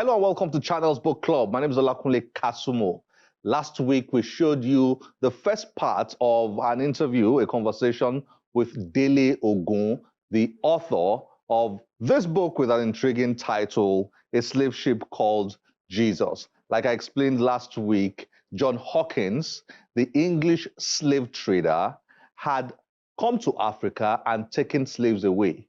Hello and welcome to Channel's Book Club. My name is Olakunle Kasumo. Last week, we showed you the first part of an interview, a conversation with Dele Ogun, the author of this book with an intriguing title, A Slave Ship Called Jesus. Like I explained last week, John Hawkins, the English slave trader, had come to Africa and taken slaves away.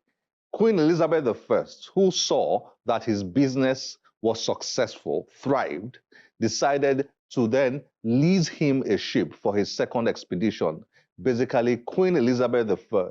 Queen Elizabeth I, who saw that his business was successful, thrived, decided to then lease him a ship for his second expedition. Basically, Queen Elizabeth I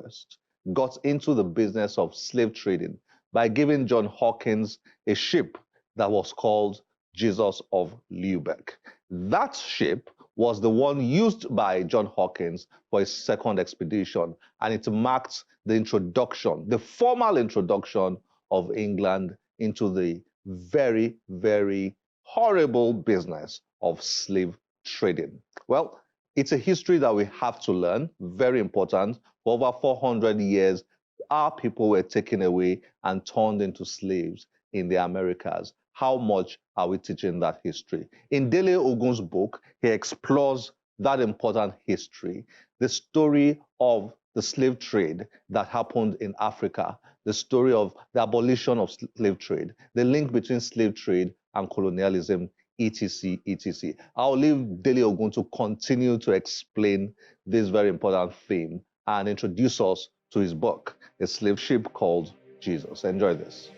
got into the business of slave trading by giving John Hawkins a ship that was called Jesus of Lubeck. That ship was the one used by John Hawkins for his second expedition, and it marked the introduction, the formal introduction of England into the very, very horrible business of slave trading. Well, it's a history that we have to learn, very important. For over 400 years, our people were taken away and turned into slaves in the Americas. How much are we teaching that history? In Dele Ogun's book, he explores that important history, the story of the slave trade that happened in Africa, the story of the abolition of slave trade, the link between slave trade and colonialism, etc., etc. I'll leave Dele Ogun to continue to explain this very important theme and introduce us to his book, A Slave Ship Called Jesus. Enjoy this.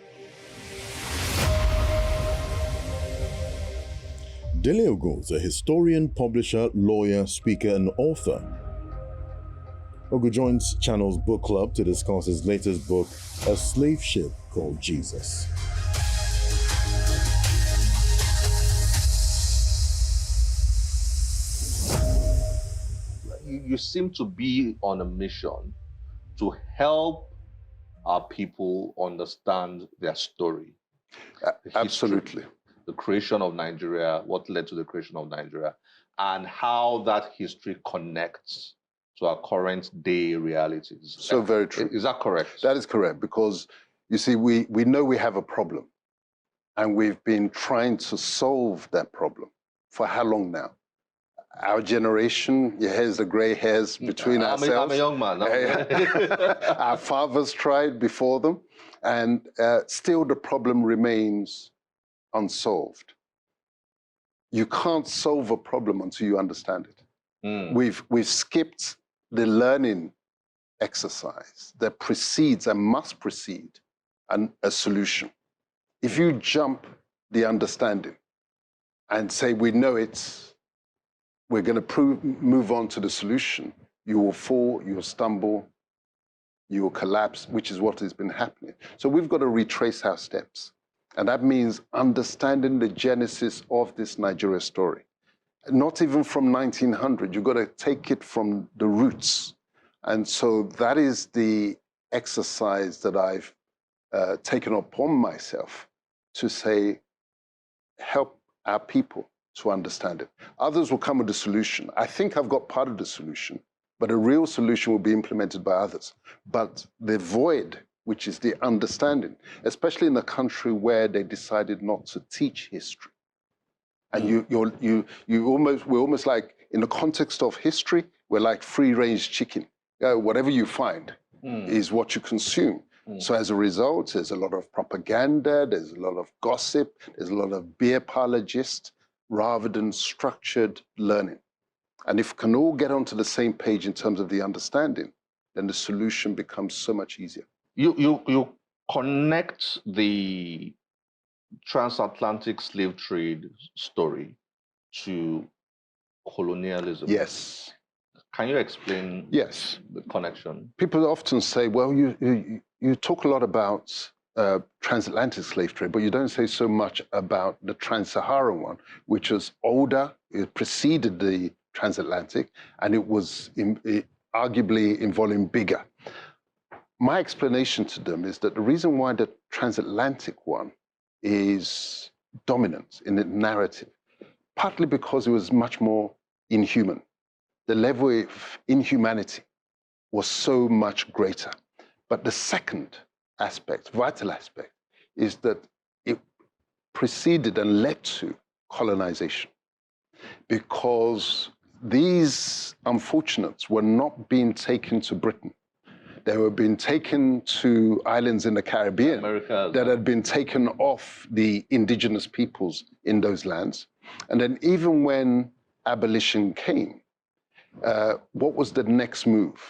Dele Ogun is a historian, publisher, lawyer, speaker, and author. Ogun joins Channel's Book Club to discuss his latest book, A Slave Ship Called Jesus. You seem to be on a mission to help our people understand their story. Absolutely. The creation of Nigeria, what led to the creation of Nigeria, and how that history connects to our current day realities. So very true. Is that correct? That is correct, because you see, we know we have a problem, and we've been trying to solve that problem for how long now? Our generation, here's the gray hairs between ourselves. I'm a young man. Our fathers tried before them, and still the problem remains unsolved. You can't solve a problem until you understand it. We've skipped the learning exercise that precedes and must precede a solution. If you jump the understanding and say, we know it, we're going to move on to the solution, you will fall, you will stumble, you will collapse, which is what has been happening. So we've got to retrace our steps. And that means understanding the genesis of this Nigeria story. Not even from 1900, you've got to take it from the roots. And so that is the exercise that I've taken upon myself to say, help our people to understand it. Others will come with the solution. I think I've got part of the solution, but a real solution will be implemented by others. But the void, which is the understanding, especially in a country where they decided not to teach history. And we're almost like, in the context of history, we're like free-range chicken. Whatever you find is what you consume. So as a result, there's a lot of propaganda, there's a lot of gossip, there's a lot of beer parlor gist, rather than structured learning. And if we can all get onto the same page in terms of the understanding, then the solution becomes so much easier. You connect the transatlantic slave trade story to colonialism. Yes. Can you explain yes. the connection? People often say, well, you talk a lot about transatlantic slave trade, but you don't say so much about the trans-Saharan one, which was older, it preceded the transatlantic, and it was arguably involving bigger. My explanation to them is that the reason why the transatlantic one is dominant in the narrative, partly because it was much more inhuman. The level of inhumanity was so much greater. But the second aspect, vital aspect, is that preceded and led to colonization, because these unfortunates were not being taken to Britain. They were being taken to islands in the Caribbean that had been taken off the indigenous peoples in those lands. And then even when abolition came, what was the next move?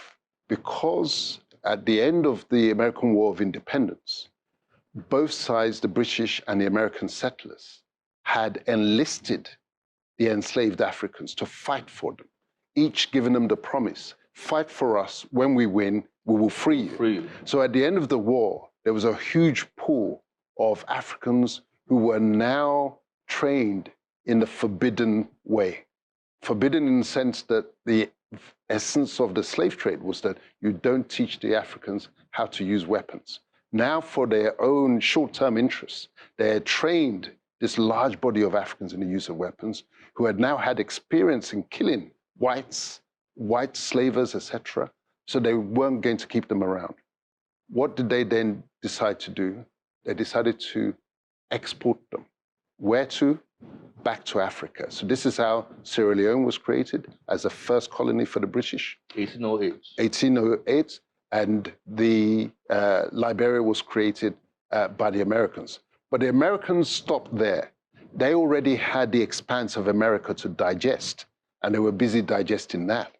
Because at the end of the American War of Independence, both sides, the British and the American settlers, had enlisted the enslaved Africans to fight for them, each giving them the promise, fight for us. When we win, we will free you. So at the end of the war, there was a huge pool of Africans who were now trained in the forbidden way. Forbidden in the sense that the essence of the slave trade was that you don't teach the Africans how to use weapons. Now, for their own short-term interests, they had trained this large body of Africans in the use of weapons, who had now had experience in killing whites, white slavers, etc. So they weren't going to keep them around. What did they then decide to do? They decided to export them. Where to? Back to Africa. So this is how Sierra Leone was created as the first colony for the British. 1808. 1808, and the Liberia was created by the Americans. But the Americans stopped there. They already had the expanse of America to digest, and they were busy digesting that.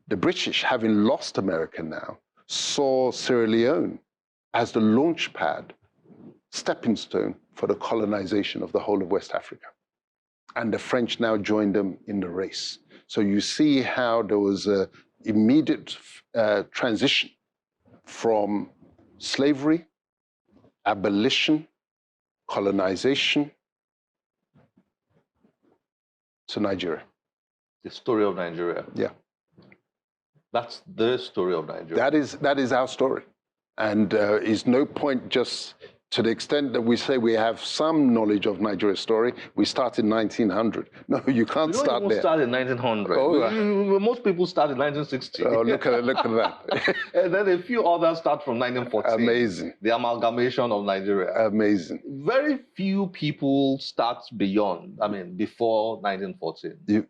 The British, having lost America now, saw Sierra Leone as the launch pad, stepping stone for the colonization of the whole of West Africa. And the French now joined them in the race. So you see how there was an immediate transition from slavery, abolition, colonization, to Nigeria. The story of Nigeria. Yeah. That's the story of Nigeria. That is our story. And is no point just to the extent that we say we have some knowledge of Nigeria's story, we start in 1900. No, you can't start there. Start in 1900. Oh, most people start in 1960. Oh, look at that. And then a few others start from 1914. Amazing. The amalgamation of Nigeria. Amazing. Very few people start before 1914.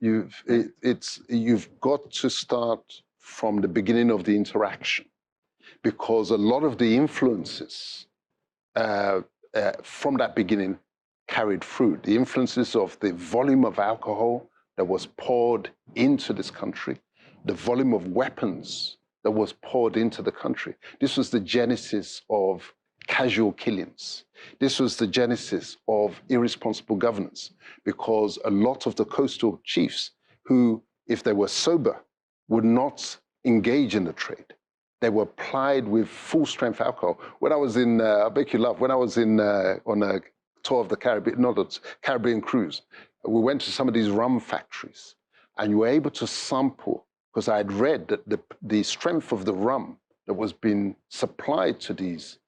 You've got to start from the beginning of the interaction, because a lot of the influences from that beginning carried fruit. The influences of the volume of alcohol that was poured into this country, the volume of weapons that was poured into the country. This was the genesis of casual killings. This was the genesis of irresponsible governance, because a lot of the coastal chiefs who, if they were sober, would not engage in the trade. They were plied with full-strength alcohol. When I was in, I'll make you laugh, when I was in on a tour of the Caribbean, not a Caribbean cruise, we went to some of these rum factories, and you were able to sample, because I had read that the strength of the rum that was being supplied to these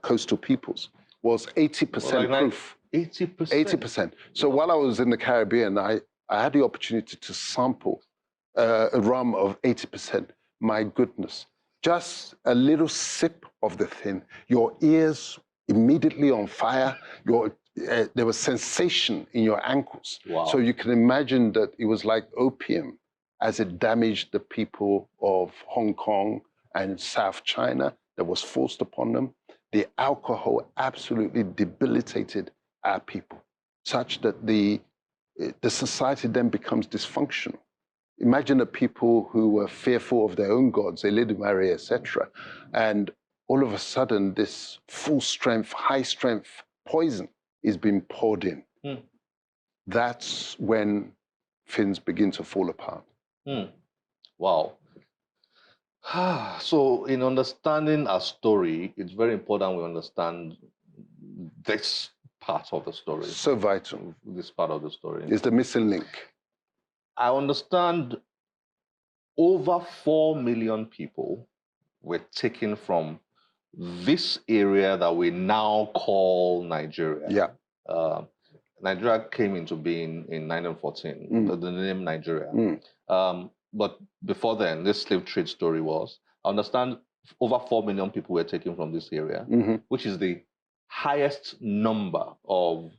coastal peoples was 80% proof. 80%? 80%. So while I was in the Caribbean, I had the opportunity to sample a rum of 80%. My goodness. Just a little sip of the thing, your ears immediately on fire, there was sensation in your ankles. Wow. So you can imagine that it was like opium as it damaged the people of Hong Kong and South China that was forced upon them. The alcohol absolutely debilitated our people, such that the society then becomes dysfunctional. Imagine the people who were fearful of their own gods, Elidumare, etc. And all of a sudden, this full-strength, high-strength poison is being poured in. Mm. That's when things begin to fall apart. Mm. Wow. So in understanding our story, it's very important we understand this part of the story. So vital. This part of the story. It's the missing link. I understand over 4 million people were taken from this area that we now call Nigeria. Yeah. Nigeria came into being in 1914, the name Nigeria. But before then, this slave trade story was, I understand over 4 million people were taken from this area, which is the highest number of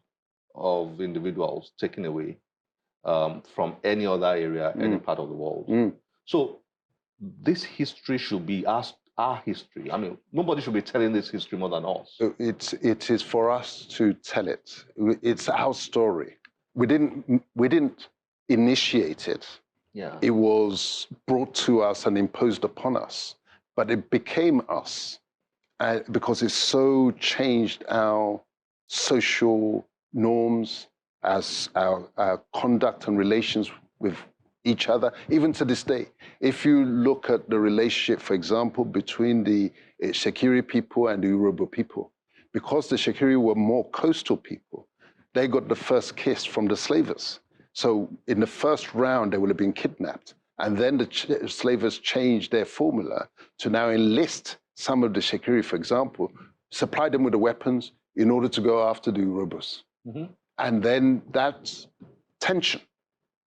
of individuals taken away from any other area, any part of the world. So this history should be our history. I mean, nobody should be telling this history more than us. It is for us to tell it. It's our story. We didn't initiate it. Yeah. It was brought to us and imposed upon us, but it became us because it so changed our social norms, as our conduct and relations with each other, even to this day. If you look at the relationship, for example, between the Shekiri people and the Yoruba people, because the Shekiri were more coastal people, they got the first kiss from the slavers. So in the first round, they would have been kidnapped. And then the slavers changed their formula to now enlist some of the Shekiri, for example, supply them with the weapons in order to go after the Yorubas. And then that tension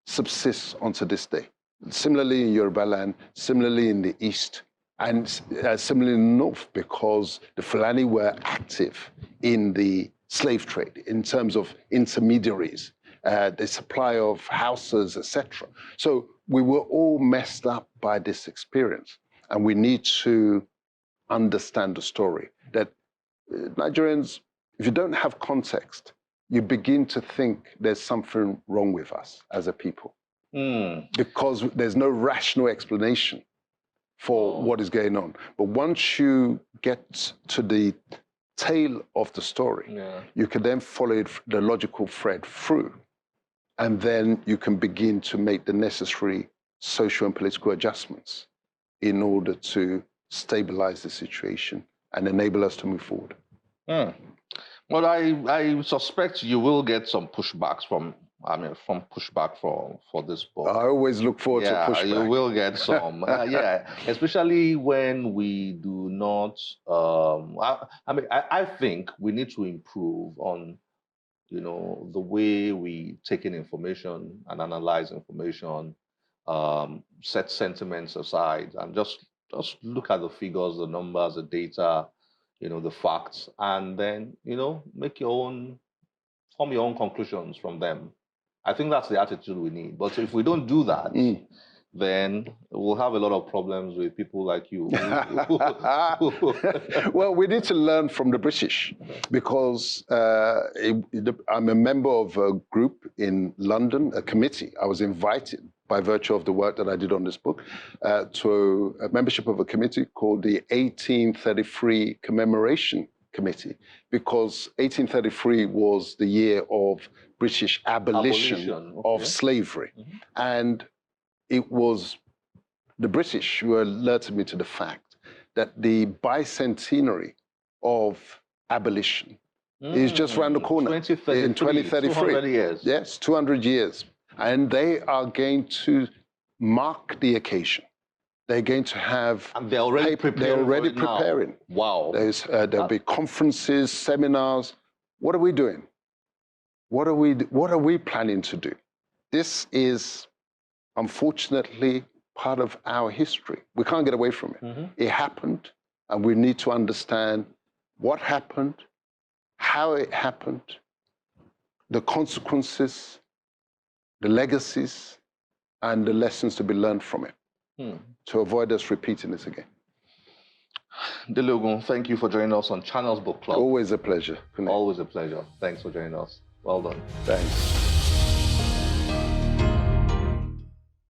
subsists onto this day. Similarly in Yoruba land, similarly in the East, and similarly in the North, because the Fulani were active in the slave trade in terms of intermediaries, the supply of houses, etc. So we were all messed up by this experience, and we need to understand the story. That Nigerians, if you don't have context, you begin to think there's something wrong with us as a people, because there's no rational explanation for what is going on. But once you get to the tail of the story, you can then follow the logical thread through, and then you can begin to make the necessary social and political adjustments in order to stabilize the situation and enable us to move forward. Well, I suspect you will get some pushbacks from pushback for this book. I always look forward to pushback. You will get some. Especially when we do not. I think we need to improve on, the way we take in information and analyze information, set sentiments aside, and just look at the figures, the numbers, the data, the facts, and then, form your own conclusions from them. I think that's the attitude we need. But if we don't do that, then we'll have a lot of problems with people like you. Well, we need to learn from the British, because I'm a member of a group in London, a committee. I was invited by virtue of the work that I did on this book to a membership of a committee called the 1833 Commemoration Committee, because 1833 was the year of British abolition of slavery. And it was the British who alerted me to the fact that the bicentenary of abolition is just around the corner. In 2033. 200 years. Yes, 200 years. And they are going to mark the occasion. They're going to have... And they're already preparing. Wow. There'll be conferences, seminars. What are we doing? What are we planning to do? This is, unfortunately, part of our history. We can't get away from it. It happened, and we need to understand what happened, how it happened, the consequences, the legacies, and the lessons to be learned from it, to avoid us repeating this again. Dele Ogun, thank you for joining us on Channels Book Club. Always a pleasure. Always a pleasure. Thanks for joining us. Well done. Thanks.